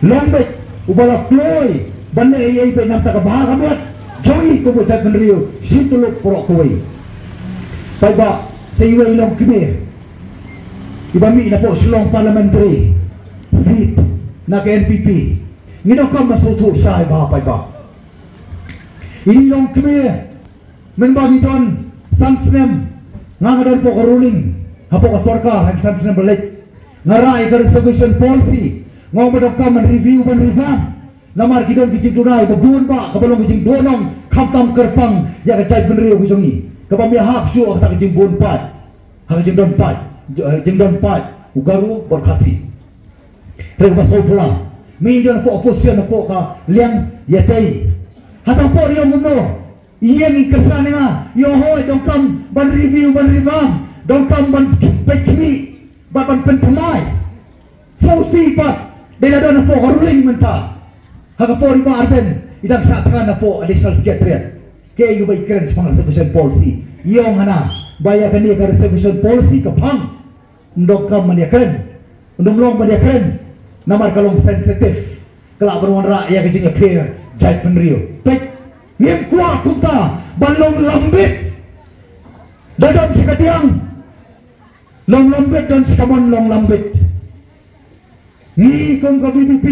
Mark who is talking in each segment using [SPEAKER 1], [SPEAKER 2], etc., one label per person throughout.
[SPEAKER 1] lombek ubala ploy banne ei pe nam ta ka bha ka jogi ko bo jat benrio situluk pro koi pai ba seiwe ilong kime ibami na po silong parliamentary seat na ke NPP ngino kam masutu sai ba pai ba ilong kime men bagi ton sansnem ngangadan po ka ruling hapo ka sarkar hak sansnem balik ngarai ka reservation policy ngau ba kam review ban revamp namar kidon kijing tunai babun ba kabalong kijing donong kamtam kerpang ya ka cai benrio kijongi kabami hap syu ka kijing bon pat ha kijing don pat jing don pat ugaru berkasi reg masol pula mi jon po opposition po ka liang yatei hatang po riyo muno iyang ikersan nga yo hoy dong kam ban review ban revamp dong kam ban pekmi ban pentamai so si pat dela don po ka ruling menta Hagapori ba arten idang satkan na po additional secretariat kaya yung ba ikren sa mga reservation policy yung hana baya kani ka reservation policy kapang ndok kam maniakren ndumlong maniakren namar kalong sensitive kala berwan ra ya kajing clear jai penrio pek ngim kwa kunta balong lambit dadam sikatiang long lambit dan sikamon long lambit ni kong ka VPP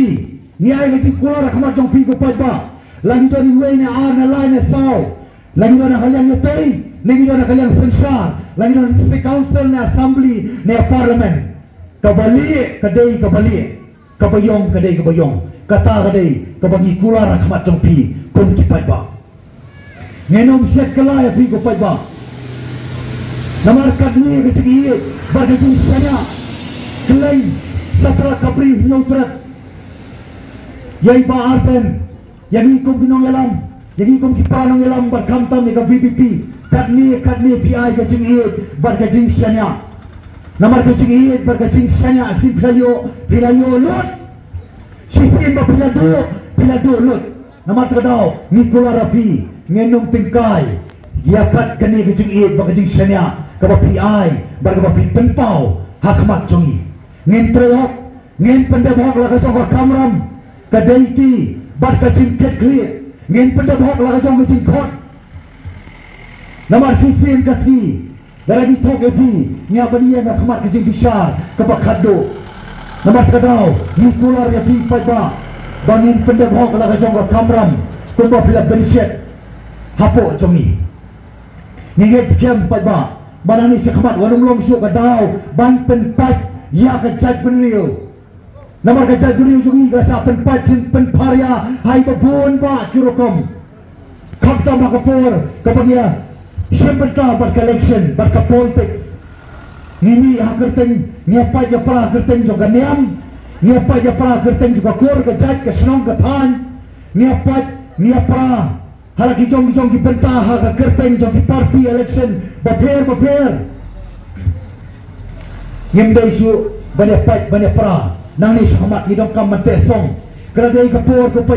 [SPEAKER 1] ni ay kasi kuara kamat jong pigo pa ba lagi to ni way na na line na sao lagi to na kaliang yotay lagi to na kaliang sensar lagi to na council na assembly na parliament kabali kabayong kadai kabayong kata kadai kabangi kuara kamat jong pi kun kipat ba ngenom set kalaya pigo pa ba namarkat ni kasi iye bagi sana klaim satra kabri notrat yai ba arten yang ikom binong yalam yang ikom kipanong yalam berkamtam ni ka VPP kadni PI kajing iit berkajing syanya namar kajing iit berkajing syanya si pilayo lut sistem ba pilado lut namar kadao Nicola Rafi ngenom tingkai giakat kani kajing iit berkajing syanya kaba PI berkaba penpau hakmat jongi ngen trehok ngen pendebok la kajong kamram kadaiti bat kacing clear ngin pendap hok la kacong kacing khot namar sistem kasi daragi tok epi nya bania na khamat kacing bisar kabakado namar kadau ni kular ya pi pada bangin pendap hok la kacong ka kamram kumba pila benset hapo jongi nginget kem pada banani si khamat wanung long su kadau ban penpat ya kajat benrio namar kajat guri jungi gasa penpacin penparya hai babon ba kirokom kapta makapor kapagya siyempre bar collection bar ka politics nini hakerteng niapa ja pra kerteng juga niam niapa ja pra kerteng juga kor kajat ka snong ka than niapa halaki jong ki pentah ka kerteng jong ki party election baper ngimdai su banyak pra nang ni syamat hidong kam mante song kerana kapur ko pa